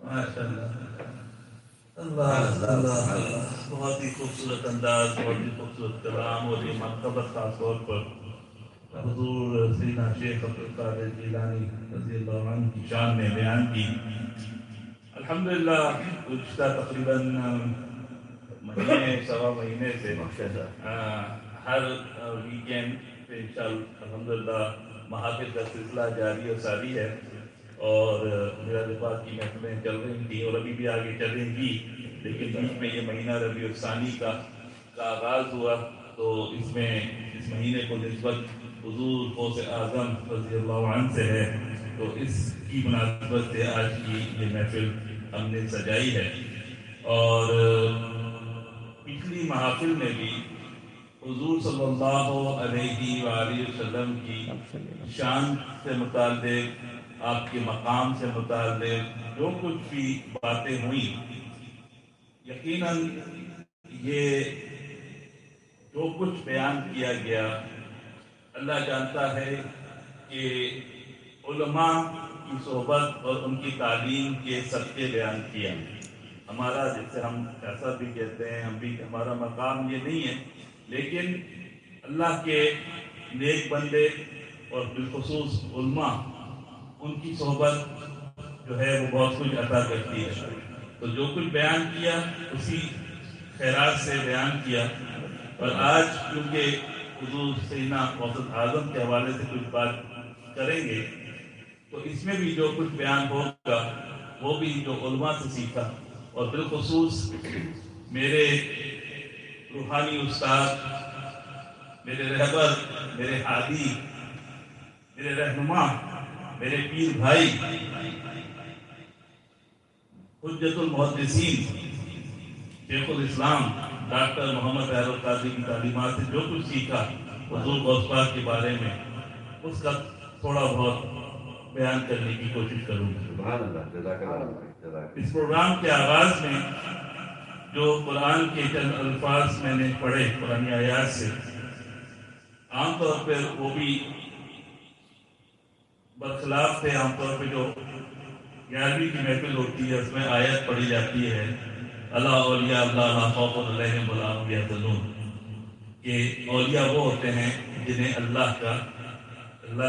ماشاء اللہ اللہ اللہ اللہ، بہت ہی خوبصورت انداز، بہت ہی خوبصورت کلام، اور یہ مرتبت خاص طور پر حضور سیدنا شیخ عبد القادر جیلانی رضی اللہ عنہ کی شان میں بیان کی۔ الحمدللہ گزشتہ تقریباً مہینے سوا مہینے سے ہر ویکینڈ پہ انشاءاللہ الحمدللہ محافل کا سلسلہ جاری و ساری ہے، اور میرا دفاع کی محفلیں چل رہی تھیں اور ابھی بھی آگے چلیں گی، لیکن بیچ میں یہ مہینہ ربیع الثانی کا آغاز ہوا، تو اس مہینے کو نسبت حضور غوث اعظم رضی اللہ عنہ سے ہے، تو اس کی مناسبت سے آج کی یہ محفل ہم نے سجائی ہے۔ اور پچھلی محافل میں بھی حضور صلی اللہ علیہ وآلہ وسلم کی شان سے متعلق، آپ کے مقام سے متعلق جو کچھ بھی باتیں ہوئیں، یقیناً یہ جو کچھ بیان کیا گیا اللہ جانتا ہے کہ علماء کی صحبت اور ان کی تعلیم کے صدقے بیان کیا۔ ہمارا جیسے ہم ایسا بھی کہتے ہیں، ہمارا مقام یہ نہیں ہے، لیکن اللہ کے نیک بندے اور بالخصوص علماء، ان کی صحبت جو ہے وہ بہت کچھ عطا کرتی ہے۔ تو جو کچھ بیان کیا اسی خیرات سے بیان کیا، اور آج کیونکہ حضور سیدنا غوث اعظم کے حوالے سے کچھ بات کریں گے، تو اس میں بھی جو کچھ بیان ہوگا وہ بھی جو علماء سے سیکھا، اور بالخصوص میرے روحانی استاد، میرے رہبر، میرے ہادی، میرے رہنما، میرے پیر بھائی، حجت المحدثین شیخ الاسلام ڈاکٹر محمد طاہر القادری کی تعلیمات سے جو کچھ سیکھا حضور غوث پاک کے بارے میں، اس کا تھوڑا بہت بیان کرنے کی کوشش کروں گا۔ اس پروگرام کے آغاز میں جو قرآن کے چند الفاظ میں نے پڑھے قرآنی آیات سے، عام طور پر وہ بھی برخلاف تھے۔ عام طور پہ جو 11ویں کی محفل ہوتی ہے اس میں آیت پڑھی جاتی ہے، اللہ اولیاء اللہ لا خوف علیہم ولا هم یحزنون، کہ اولیاء وہ ہوتے ہیں جنہیں اللہ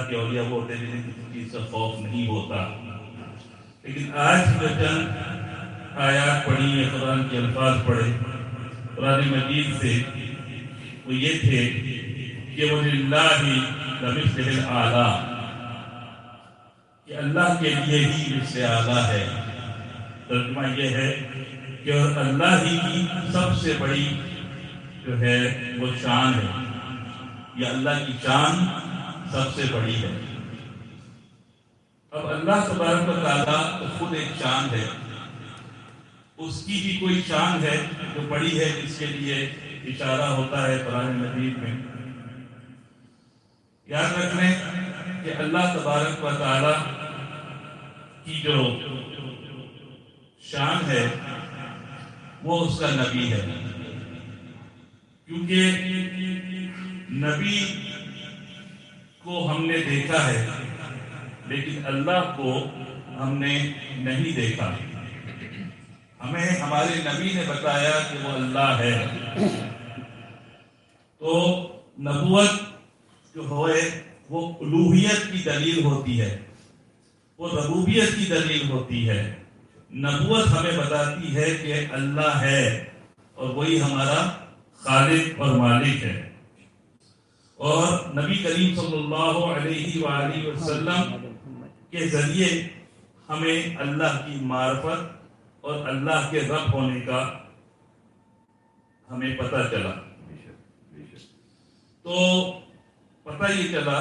کے اولیاء وہ ہوتے ہیں جنہیں کسی چیز کا خوف نہیں ہوتا۔ لیکن آج جو چند آیات پڑھی ہیں، قرآن کے الفاظ پڑھے قرآن مجید سے، وہ یہ تھے کہ وَلِلَّهِ لَمِثْلِهِ الْأَعْلَىٰ، کہ اللہ کے لیے ہی مثل اعلیٰ ہے۔ ترجمہ یہ ہے کہ اللہ ہی کی سب سے بڑی جو ہے وہ شان ہے، یا اللہ کی شان سب سے بڑی ہے۔ اب اللہ تبارک و تعالیٰ تو خود ایک شان ہے، اس کی بھی کوئی شان ہے جو بڑی ہے، جس کے لیے اشارہ ہوتا ہے قرآن مجید میں۔ یاد رکھ لیں کہ اللہ تبارک و تعالیٰ کی جو شان ہے وہ اس کا نبی ہے، کیونکہ نبی کو ہم نے دیکھا ہے لیکن اللہ کو ہم نے نہیں دیکھا۔ ہمیں ہمارے نبی نے بتایا کہ وہ اللہ ہے۔ تو نبوت جو ہوئے وہ الوہیت کی دلیل ہوتی ہے، وہ ربوبیت کی دلیل ہوتی ہے۔ نبوت ہمیں بتاتی ہے کہ اللہ ہے اور وہی ہمارا خالق اور مالک ہے۔ اور نبی کریم صلی اللہ علیہ وآلہ وسلم کے ذریعے ہمیں اللہ کی معرفت اور اللہ کے رب ہونے کا ہمیں پتہ چلا۔ تو پتہ یہ چلا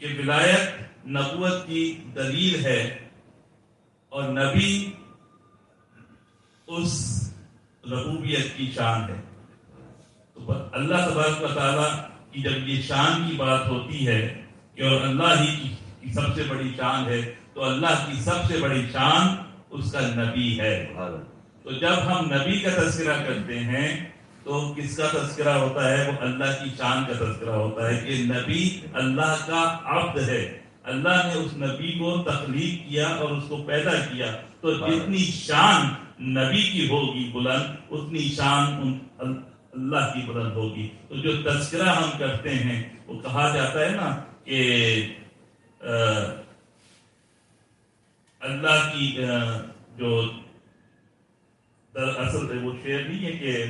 کہ ولایت نبوت کی دلیل ہے، اور نبی اس ربوبیت کی شان ہے۔ تو اللہ تبارک و تعالیٰ کی جب یہ شان کی بات ہوتی ہے کہ اور اللہ ہی کی سب سے بڑی شان ہے، تو اللہ کی سب سے بڑی شان اس کا نبی ہے۔ تو جب ہم نبی کا تذکرہ کرتے ہیں تو کس کا تذکرہ ہوتا ہے؟ وہ اللہ کی شان کا تذکرہ ہوتا ہے کہ نبی اللہ کا عبد ہے۔ اللہ نے اس نبی کو تخلیق کیا اور اس کو پیدا کیا، تو جتنی شان نبی کی ہوگی بلند، اتنی شان اللہ کی بلند ہوگی. تو جو تذکرہ ہم کرتے ہیں وہ کہا جاتا ہے نا کہ اللہ کی جو دراصل وہ شعر نہیں ہے کہ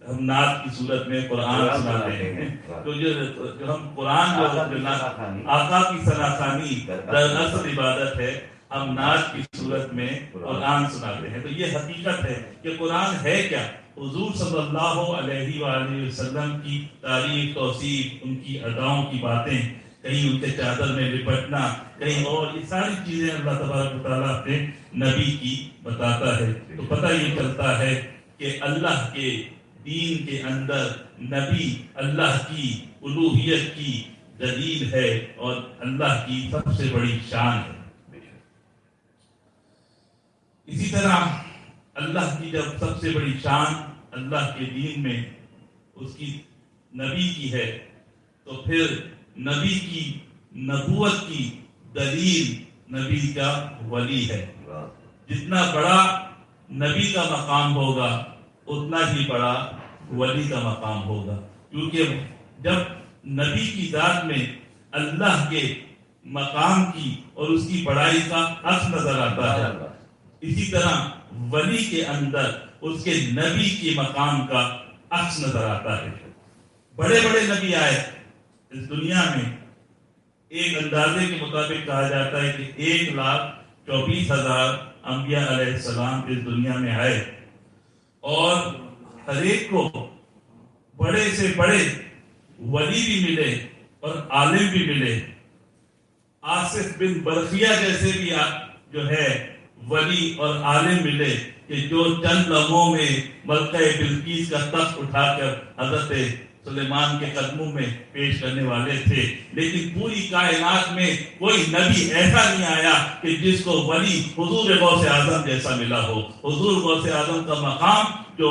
ہم نعت کی صورت میں قرآن سناتے ہیں. تو جو ہم قرآن جو آقا کی ثناخوانی دراصل عبادت ہے، ہم نعت کی صورت میں قرآن سناتے ہیں. تو یہ حقیقت ہے کہ قرآن ہے کیا؟ حضور صلی اللہ علیہ وآلہ وسلم کی تعریف، توصیف، ان کی اداؤں کی باتیں، کہیں ان کے چادر میں لپٹنا، کہیں اور، یہ ساری چیزیں اللہ تبارک و تعالیٰ اپنے نبی کی بتاتا ہے. تو پتہ یہ چلتا ہے کہ اللہ کے دین کے اندر نبی اللہ کی الوہیت کی دلیل ہے اور اللہ کی سب سے بڑی شان ہے. اسی طرح اللہ کی جب سب سے بڑی شان اللہ کے دین میں اس کی نبی کی ہے، تو پھر نبی کی نبوت کی دلیل نبی کا ولی ہے. جتنا بڑا نبی کا مقام ہوگا اتنا ہی بڑا ولی کا مقام ہوگا، کیونکہ جب نبی کی ذات میں اللہ کے مقام کی اور اس کی بڑائی کا عکس نظر آتا ہے، اسی طرح ولی کے اندر اس کے نبی کے مقام کا عکس نظر آتا ہے. بڑے بڑے نبی آئے اس دنیا میں، ایک اندازے کے مطابق کہا جاتا ہے کہ 1,24,000 انبیاء علیہ السلام اس دنیا میں آئے، اور ہر ایک کو بڑے سے بڑے ولی بھی ملے اور عالم بھی ملے. آصف بن برقیہ جیسے بھی جو ہے ولی اور عالم ملے کہ جو چند لمحوں میں ملکہ بلقیس کا تخت اٹھا کر حضرت سلیمان کے قدموں میں پیش کرنے والے تھے. لیکن پوری کائنات میں کوئی نبی ایسا نہیں آیا کہ جس کو ولی حضور غوث اعظم جیسا ملا ہو. حضور غوث اعظم کا مقام جو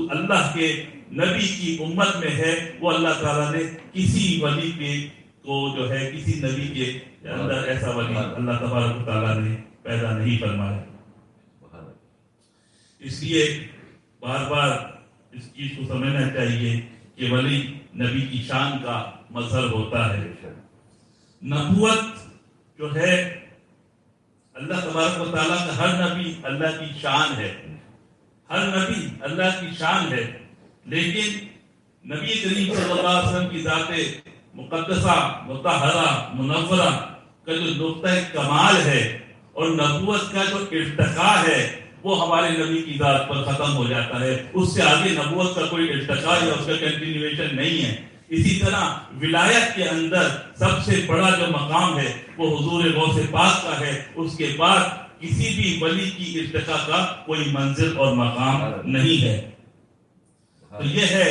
اللہ کے نبی کی امت میں ہے، وہ اللہ تعالیٰ نے کسی ولی کو جو ہے کسی نبی کے اندر ایسا ولی اللہ تبارک و تعالیٰ نے پیدا نہیں فرمایا. اس لیے بار بار اس چیز کو سمجھنا چاہیے کہ ولی نبی کی شان کا مظہر ہوتا ہے. نبوت جو ہے اللہ تبارک و تعالیٰ کا، ہر نبی اللہ کی شان ہے، ہر نبی اللہ کی شان ہے. لیکن نبی کریم صلی اللہ علیہ وسلم کی ذات مقدسہ، مطہرہ، منورہ کا جو نقطہ کمال ہے اور نبوت کا جو ارتقاء ہے وہ ہمارے نبی کی ذات پر ختم ہو جاتا ہے. اس سے آگے نبوت کا کوئی ارتقاء یا اس کا کنٹینیویشن نہیں ہے. اسی طرح ولایت کے اندر سب سے بڑا جو مقام ہے وہ حضور غوث پاک کا ہے. اس کے بعد کسی بھی ولی کی ارتقاء کا کوئی منزل اور مقام نہیں ہے. تو یہ ہے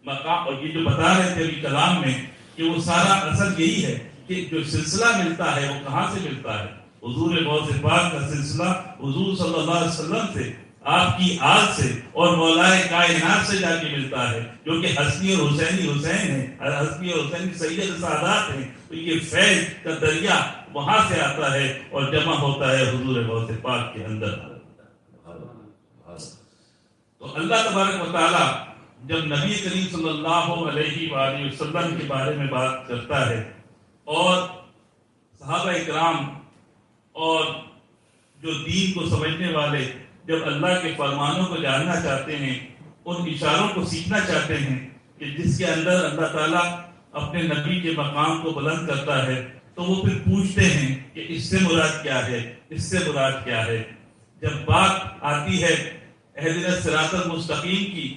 مقام. اور یہ جو بتا رہے تھے ابھی کلام میں کہ وہ سارا اصل یہی ہے کہ جو سلسلہ ملتا ہے وہ کہاں سے ملتا ہے. حضور غوث پاک کا سلسلہ حضور صلی اللہ علیہ وسلم سے، آپ کی آل سے اور مولائے کائنات سے جا کے ملتا ہے، جو کہ حسنی اور حسینی حسین ہیں، حسنی اور حسینی سید سادات ہیں. تو یہ فیض کا دریا وہاں سے آتا ہے اور جمع ہوتا ہے حضور غوث پاک کے اندر. تو اللہ تبارک و تعالیٰ جب نبی کریم صلی اللہ علیہ وآلہ وسلم کے بارے میں بات کرتا ہے اور صحابہ اکرام اور جو دین کو سمجھنے والے جب اللہ کے فرمانوں کو جاننا چاہتے ہیں، ان اشاروں کو سیکھنا چاہتے ہیں کہ جس کے اندر اللہ تعالیٰ اپنے نبی کے مقام کو بلند کرتا ہے، تو وہ پھر پوچھتے ہیں کہ اس سے مراد کیا ہے، اس سے مراد کیا ہے. جب بات آتی ہے اہدنا الصراط المستقیم کی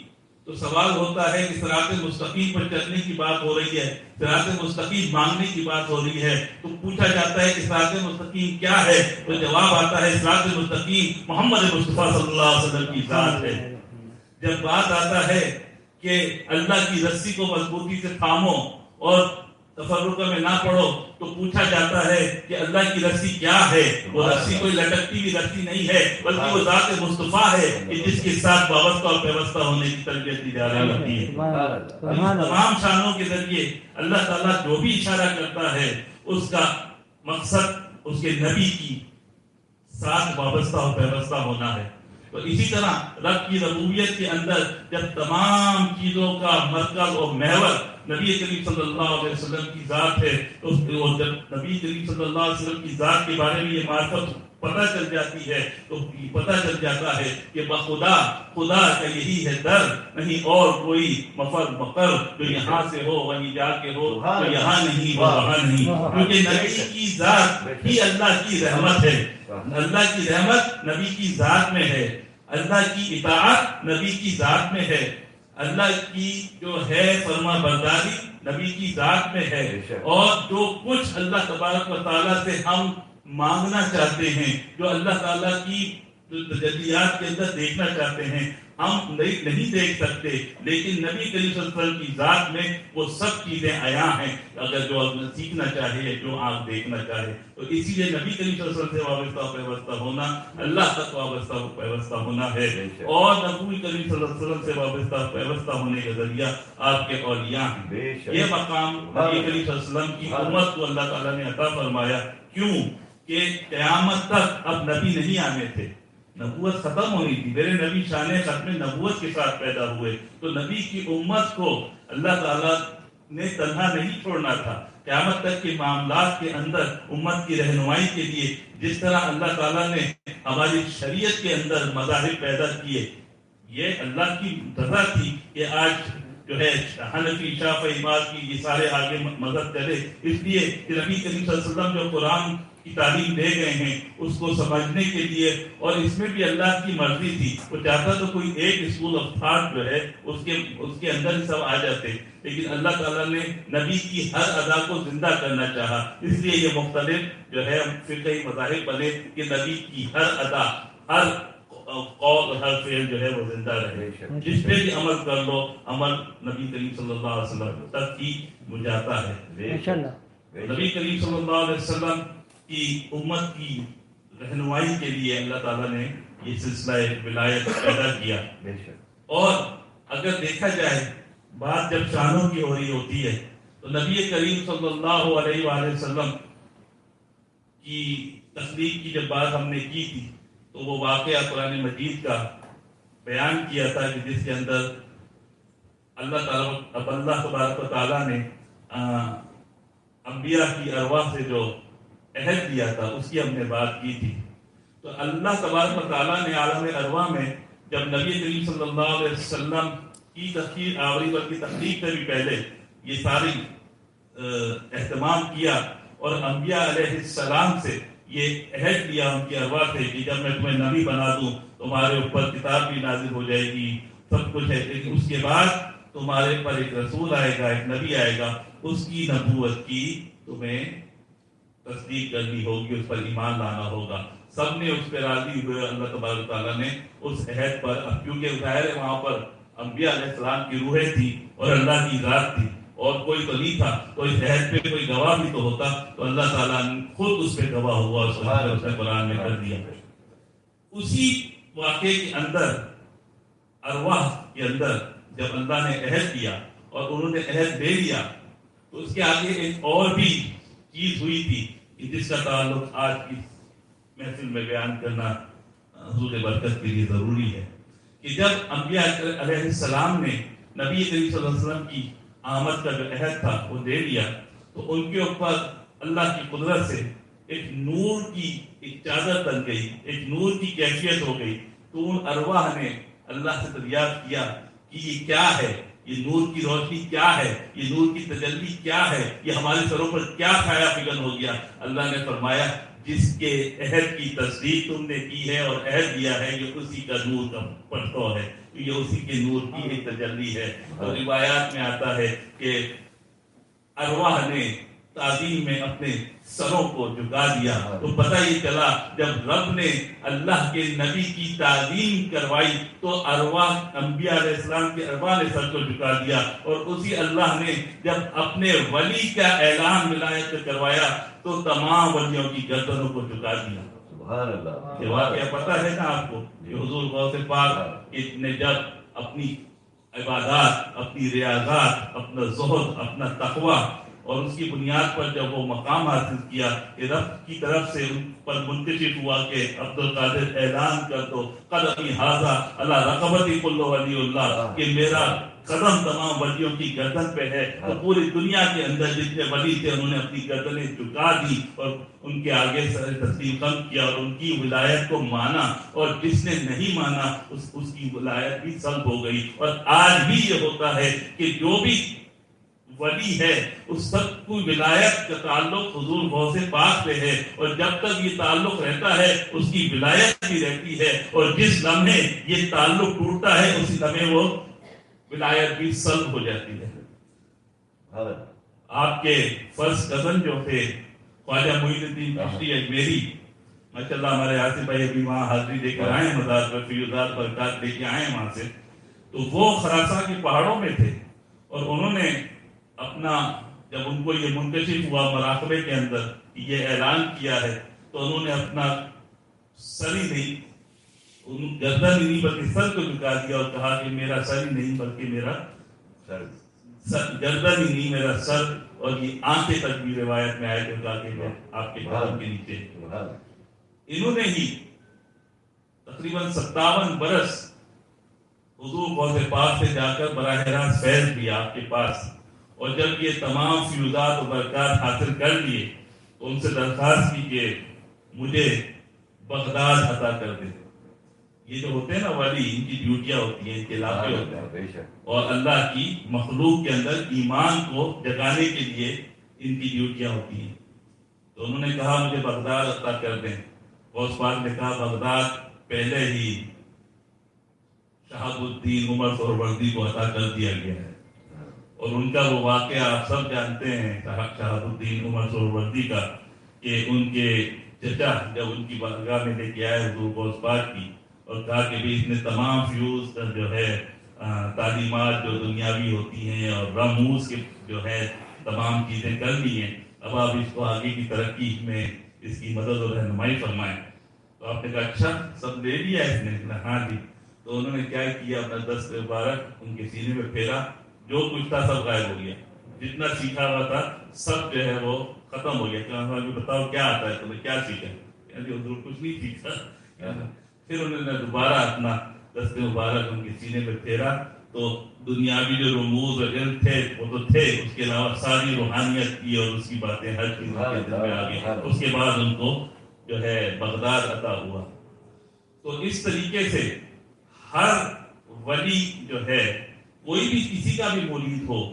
تو سوال ہوتا ہے کہ صراط مستقیم پر چلنے کی بات ہو رہی ہے، صراط مستقیم مانگنے کی بات ہو رہی ہے. تو پوچھا جاتا ہے کہ صراط مستقیم کیا ہے، تو جواب آتا ہے صراط مستقیم محمد مصطفیٰ صلی اللہ علیہ وسلم کی ذات ہے. جب بات آتا ہے کہ اللہ کی رسی کو مضبوطی سے تھامو اور تفرقہ میں نہ پڑو، تو پوچھا جاتا ہے کہ اللہ کی رسی کیا ہے. وہ رسی کوئی لٹکتی ہوئی رسی نہیں ہے، بلکہ وہ ذات مصطفیٰ ہے کہ جس کے ساتھ وابستہ اور پیوستہ ہونے کی تربیت دی جا رہی ہوتی ہے. تمام شانوں کے ذریعے اللہ تعالیٰ جو بھی اشارہ کرتا ہے اس کا مقصد اس کے نبی کی ساتھ وابستہ اور پیوستہ ہونا ہے۔ تو اسی طرح رب کی ربوبیت کے اندر جب تمام چیزوں کا مرکز اور محور نبی کریم صلی اللہ علیہ وسلم کی ذات ہے، تو جب نبی کریم صلی اللہ علیہ وسلم کی ذات کے بارے میں یہ معرفت پتہ چل جاتی ہے تو پتہ چل جاتا ہے کہ بخدا خدا کا یہی ہے در، نہیں اور کوئی مفر مقر جو یہاں سے ہو وہیں جا کے ہو، تو یہاں نہیں وہ وہاں نہیں، کیونکہ نبی کی ذات ہی اللہ کی رحمت ہے۔ اللہ کی رحمت نبی کی ذات میں ہے، اللہ کی اطاعت نبی کی ذات میں ہے، اللہ کی جو ہے فرما برداری نبی کی ذات میں ہے، اور جو کچھ اللہ تبارک و تعالیٰ سے ہم مانگنا چاہتے ہیں، جو اللہ تعالیٰ کی تجلیات کے اندر دیکھنا چاہتے ہیں، ہم نہیں دیکھ سکتے، لیکن نبی کریم صلی اللہ علیہ وسلم کی ذات میں وہ سب چیزیں عیاں ہیں۔ اگر جو سیکھنا چاہے، جو آنکھ دیکھنا چاہے، تو اسی لیے نبی کریم صلی اللہ علیہ وسلم سے وابستہ پیوستہ ہونا اللہ تک وابستہ پیوستہ ہونا ہے، اور نبی کریم صلی اللہ علیہ وسلم سے وابستہ پیوستہ ہونے کا ذریعہ آپ کے اولیاء ہیں۔ یہ مقام نبی کریم صلی اللہ علیہ وسلم کی امت کو اللہ تعالیٰ نے عطا فرمایا، کیوں کہ قیامت تک اب نبی نہیں آنے تھے، نبوت ختم ہونی تھی۔ میرے نبی شان ختم نبوت کے ساتھ پیدا ہوئے، تو نبی کی امت کو اللہ تعالیٰ نے تنہا نہیں چھوڑنا تھا۔ قیامت تک کے معاملات کے اندر امت کی رہنمائی کے لیے جس طرح اللہ تعالیٰ نے ہماری شریعت کے اندر مذاہب پیدا کیے، یہ اللہ کی رضا تھی کہ آج جو ہے حنفی شافعی مالکی یہ سارے آگے مذہب چلے، اس لیے کہ نبی کریم صلی اللہ علیہ وسلم جو قرآن کی تعلیم دے گئے ہیں اس کو سمجھنے کے لیے، اور اس میں بھی اللہ کی مرضی تھی، وہ چاہتا تو کوئی ایک اسکول آف تھاٹ جو ہے اس کے اندر ہی سب آ جاتے، لیکن اللہ تعالیٰ نے نبی کی ہر ادا کو زندہ کرنا چاہا، اس لیے یہ مختلف جو ہے فقہی مذاہب بنے کہ نبی کی ہر ادا، ہر قول، ہر فعل جو ہے وہ زندہ رہے۔ جس پہ بھی عمل کر لو، عمل نبی کریم صلی اللہ علیہ وسلم تک ہی جاتا ہے۔ نبی کریم صلی اللہ علیہ وسلم کی امت کی رہنمائی کے لیے اللہ تعالیٰ نے یہ سلسلہ ولایت پیدا کیا۔ اور اگر دیکھا جائے بات جب شانوں کی ہو رہی ہوتی ہے تو نبی کریم صلی اللہ علیہ وآلہ وسلم کی تخلیق کی جب بات ہم نے کی تھی تو وہ واقعہ قرآن مجید کا بیان کیا تھا کہ جس کے اندر اللہ تبارک و تعالیٰ نے انبیاء کی ارواح سے جو عہد دیا تھا اس کی ہم نے بات کی تھی۔ تو اللہ تبارک و تعالیٰ نے عالم ارواح میں جب نبی کریم صلی اللہ علیہ وسلم کی تخلیق آوری بلکہ تخلیق سے بھی پہلے یہ ساری اہتمام کیا، اور انبیاء علیہ السلام سے یہ عہد دیا ان کی ارواح سے کہ جب میں تمہیں نبی بنا دوں تمہارے اوپر کتاب بھی نازل ہو جائے گی، سب کچھ ہے، لیکن اس کے بعد تمہارے پر ایک رسول آئے گا، ایک نبی آئے گا، اس کی نبوت کی تمہیں تصدیق کرنی ہوگی، اس پر ایمان لانا ہوگا۔ سب نے اس پہ راضی ہوئے، اللہ تبارک تعالیٰ نے اس عہد پر، اب کیونکہ ظاہر ہے وہاں پر انبیاء علیہ السلام کی روحیں تھی اور اللہ کی ذات تھی اور کوئی تو نہیں تھا، تو اس عہد پہ کوئی گواہ بھی تو ہوتا، تو اللہ تعالیٰ نے خود اس پہ گواہ ہوا اور اس نے قرآن میں کر دیا۔ اسی واقعے کے اندر، ارواح کے اندر جب اللہ نے عہد کیا اور انہوں نے عہد دے لیا، تو اس کے آگے ایک اور بھی چیز ہوئی تھی جس کا تعلق آج کی محفل میں بیان کرنا حضور برکت کے لیے ضروری ہے، کہ جب انبیاء علیہ السلام نے نبی کریم صلی اللہ علیہ وسلم کی آمد کا جو عہد تھا وہ دے لیا، تو ان کے اوپر اللہ کی قدرت سے ایک نور کی ایک چادر بن گئی، ایک نور کی کیفیت ہو گئی۔ تو ان ارواح نے اللہ سے دریافت کیا کہ یہ کیا ہے، یہ نور کی روشنی کیا ہے، یہ نور کی تجلی کیا ہے، یہ ہمارے سروں پر کیا چھایا فگن ہو گیا۔ اللہ نے فرمایا جس کے عہد کی تصدیق تم نے کی ہے اور عہد دیا ہے، یہ اسی کا نور کا پرتو ہے، یہ اسی کے نور کی ایک تجلی ہے۔ اور روایات میں آتا ہے کہ ارواح نے تعظیم میں اپنے سروں کو جھکا دیا، تو پتہ یہ چلا جب رب نے اللہ کے نبی کی تعظیم کروائی تو ارواح انبیاء علیہ السلام کے ارواح نے سر کو جھکا دیا، اور اسی اللہ نے جب اپنے ولی کا اعلان ولایت کروایا تو تمام ولیوں کی گردنوں کو جھکا دیا۔ سبحان اللہ۔ یہ واقعہ پتہ ہے نا آپ کو کہ حضور غوث پاک نے جب اپنی عبادات، اپنی ریاضات، اپنا زہد، اپنا تقوی اور اس کی بنیاد پر جب وہ مقام حاصل کیا کہ رب کی طرف سے ان پر منتشر ہوا کہ عبد القادر اعلان کر دو قدمی ھذا علی رقبتی کل ولی اللہ، کہ میرا قدم تمام ولیوں کی گردن پہ ہے. تو پوری دنیا کے اندر جتنے ولی تھے انہوں نے اپنی گردنیں جھکا دی اور ان کے آگے سر تسلیم خم کیا اور ان کی ولایت کو مانا، اور جس نے نہیں مانا اس کی ولایت بھی سلب ہو گئی. اور آج بھی یہ ہوتا ہے کہ جو بھی ولی ہے اس سب کو ولایت کا تعلق حضور غوث پاک پہ ہے، اور جب تک یہ تعلق رہتا ہے اس کی ولایت بھی رہتی ہے، اور جس لمحے یہ تعلق ٹوٹتا ہے اسی لمحے وہ ولایت بھی سلب ہو جاتی ہے. آپ کے فرسٹ کزن جو تھے خواجہ معین الدین چشتی اجمیری، ماشاءاللہ ہمارے آصف بھائی ابھی وہاں حاضری دے کر آئے مزار پر، فیوزات برکات لے کے آئے وہاں سے. تو وہ خراساں کی پہاڑوں میں تھے، اور انہوں نے اپنا جب ان کو یہ منکشف ہوا مراقبے کے اندر یہ اعلان کیا ہے، تو انہوں نے اپنا سر ہی نہیں، گردن ہی نہیں بلکہ سر کو جھکا دیا اور کہا کہ میرا سر ہی نہیں بلکہ میرا گردن ہی نہیں، میرا سر اور یہ آنکھیں تک بھی روایت میں آئے تو کہا کہ میں آپ کے قدم کے نیچے. انہوں نے ہی تقریباً 57 برس حضور غوث پاک سے جا کر براہ راست فیض بھی آپ کے پاس، اور جب یہ تمام فیوزات و برکات حاصل کر لیے تو ان سے درخواست کی کہ مجھے بغداد عطا کر دے. یہ جو ہوتے ہیں نا ولی، ان کی ڈیوٹیاں ہوتی ہیں، ان کے علاقے ہوتے ہیں، اور اللہ کی مخلوق کے اندر ایمان کو جگانے کے لیے ان کی ڈیوٹیاں ہوتی ہیں. تو انہوں نے کہا مجھے بغداد عطا کر دیں. غوث پاک نے کہا بغداد پہلے ہی شہاب الدین عمر سہروردی کو عطا کر دیا گیا ہے. اور ان کا وہ واقعہ آپ سب جانتے ہیں شہاب الدین عمر سہروردی کا، کہ ان کے چچا جب ان کی بارگاہ میں لے کے آئے حضور غوث پاک کی اور کہا کہ بھی اس نے تمام فیوز کا جو ہے تعلیمات جو دنیاوی ہوتی ہیں اور رموز کے جو ہے تمام چیزیں کر لی ہیں، اب آپ اس کو آگے کی ترقی میں اس کی مدد اور رہنمائی فرمائیں. تو آپ نے کہا اچھا سب لے لیا اس نے؟ ہاں جی. تو انہوں نے کیا کیا، اپنا دست مبارک ان کے سینے میں پھیرا، جو کچھ تھا سب غائب ہو گیا، جتنا سیکھا ہوا تھا سب جو ہے وہ ختم ہو گیا. کہا بتاؤ کیا آتا ہے تمہیں، کیا سیکھا؟ حضور کچھ نہیں سیکھا. پھر انہوں نے دوبارہ اپنا دست مبارک ان کے سینے میں پھیرا، تو دنیاوی جو رموز اور علم تھے وہ تو تھے، اس کے علاوہ ساری روحانیت کی اور اس کی باتیں ہر چیز کے دل میں آ گئی. اس کے بعد ان کو جو ہے بغداد عطا ہوا. تو اس طریقے سے ہر ولی جو ہے، کوئی بھی کسی کا بھی مرید ہو،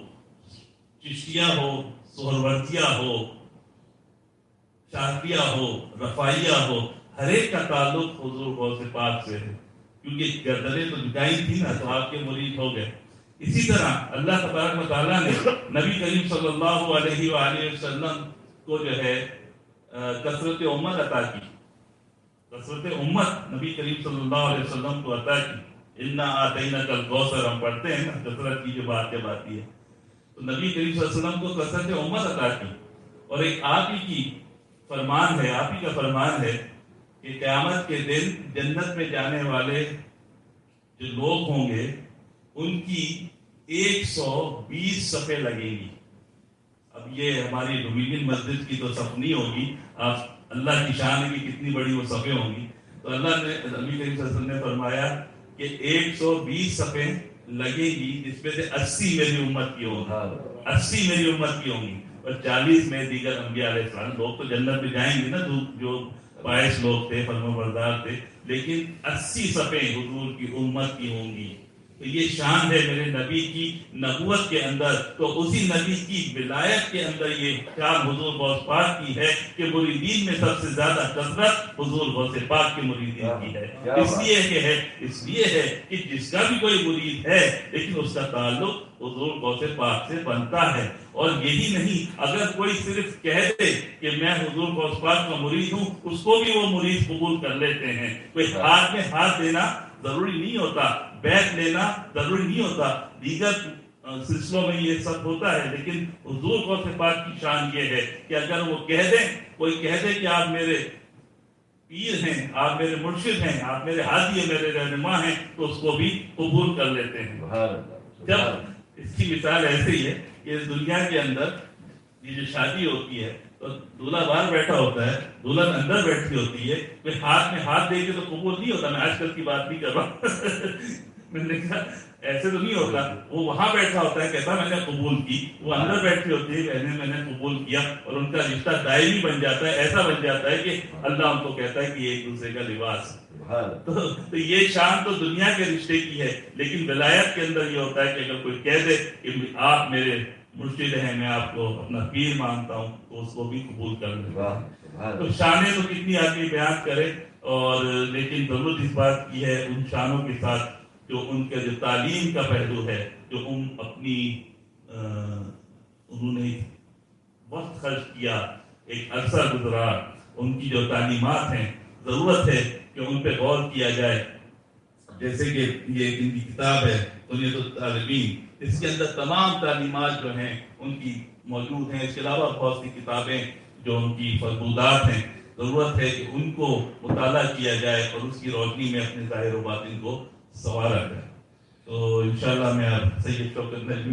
چشتیہ ہو، سہروردیہ ہو، شاذلیہ ہو، رفاعیہ ہو، ہر ایک کا تعلق حضور غوث پاک سے ہے، کیونکہ گردنیں تو جھکائی تھی نا تو آپ کے مرید ہو گئے. اسی طرح اللہ تبارک و تعالیٰ نے نبی کریم صلی اللہ علیہ وآلہ وسلم کو جو ہے کثرت امت عطا کی. کثرت امت نبی کریم صلی اللہ علیہ وسلم کو عطا کی. انا آتیناک الکوثر ہم پڑھتے ہیں نا، کثرت کی جو بات جب آتی ہے تو نبی کریم صلی اللہ علیہ وسلم کو کثرت امت عطا کی. اور ایک آپ ہی کی فرمان ہے، آپ ہی کا فرمان ہے کہ قیامت کے دن جنت میں جانے والے جو لوگ ہوں گے ان کی 120 صفیں لگیں گی. اب یہ ہماری ڈومینین مسجد کی تو صف نہیں ہوگی، آپ اللہ کی شان کی کتنی بڑی وہ صفیں ہوں گی. تو اللہ نے نبی کریم صلی اللہ علیہ وسلم نے فرمایا کہ 120 صفیں لگے گی، جس میں سے 80 میری امت کی ہوں گی، 80 میری امت کی ہوں گی، اور 40 میں دیگر انبیاء علیہ السلام. لوگ تو جنت میں جائیں گے نا جو 22 لوگ تھے فرمانبردار تھے، لیکن 80 صفیں حضور کی امت کی ہوں گی. تو یہ شان ہے میرے نبی کی نبوت کے اندر. تو اسی نبی کی ولایت کے اندر یہ شان حضور غوث پاک کی ہے کہ مریدین میں سب سے زیادہ کثرت حضور غوث پاک کے مریدین کی ہے. اس لیے ہے کہ جس کا بھی کوئی مرید ہے لیکن اس کا تعلق حضور غوث پاک سے بنتا ہے. اور یہی نہیں، اگر کوئی صرف کہہ دے کہ میں حضور غوث پاک کا مرید ہوں، اس کو بھی وہ مرید قبول کر لیتے ہیں. کوئی ہاتھ میں ہاتھ دینا ضروری نہیں ہوتا، بیعت لینا ضروری نہیں ہوتا، دیگر سلسلوں میں یہ سب ہوتا ہے. لیکن حضور غوث پاک کی شان یہ ہے کہ اگر وہ کہہ دیں، کوئی کہہ دے کہ آپ میرے پیر ہیں، آپ میرے مرشد ہیں، آپ میرے ہادی ہیں، میرے رہنما ہیں، تو اس کو بھی قبول کر لیتے ہیں. جب اس کی مثال ایسی ہے کہ اس دنیا کے اندر یہ جو شادی ہوتی ہے تو دولہا باہر بیٹھا ہوتا ہے، دلہن اندر بیٹھی ہوتی ہے، کوئی ہاتھ میں ہاتھ دے کے تو قبول نہیں ہوتا. میں آج کل کی بات نہیں کر رہا میں نے کہا ایسے تو نہیں ہوتا. وہ وہاں بیٹھا ہوتا ہے، کہتا میں نے قبول کی. وہ اندر بیٹھی ہوتی ہے، میں نے قبول کیا، اور ان کا رشتہ دائمی بن جاتا ہے. ایسا بن جاتا ہے کہ اللہ ان کو کہتا ہے کہ ایک دوسرے کا لباس. تو یہ شان تو دنیا کے رشتے کی ہے، لیکن ولایت کے اندر یہ ہوتا ہے کہ اگر کوئی کہہ دے کہ آپ میرے مرشد ہیں، میں آپ کو اپنا پیر مانتا ہوں، تو اس کو بھی قبول کر لیں. تو شانیں تو کتنی آدمی بیان کرے، اور لیکن ضرورت اس بات کی ہے ان شانوں کے ساتھ جو ان کے جو تعلیم کا پہلو ہے، جو اپنی انہوں نے وقت خرچ کیا، ایک عرصہ گزرا، ان کی جو تعلیمات ہیں ضرورت ہے کہ ان پہ غور کیا جائے. جیسے کہ یہ ان کی کتاب ہے بنیاد الطالبین، اس کے اندر تمام تعلیمات جو ہیں ان کی موجود ہیں. اس کے علاوہ بہت سی کتابیں جو ان کی فربودات ہیں، ضرورت ہے کہ ان کو مطالعہ کیا جائے اور اس کی روشنی میں اپنے ظاہر و باطن کو سنوارا جائے. تو انشاءاللہ میں اب سید شوکت نجمی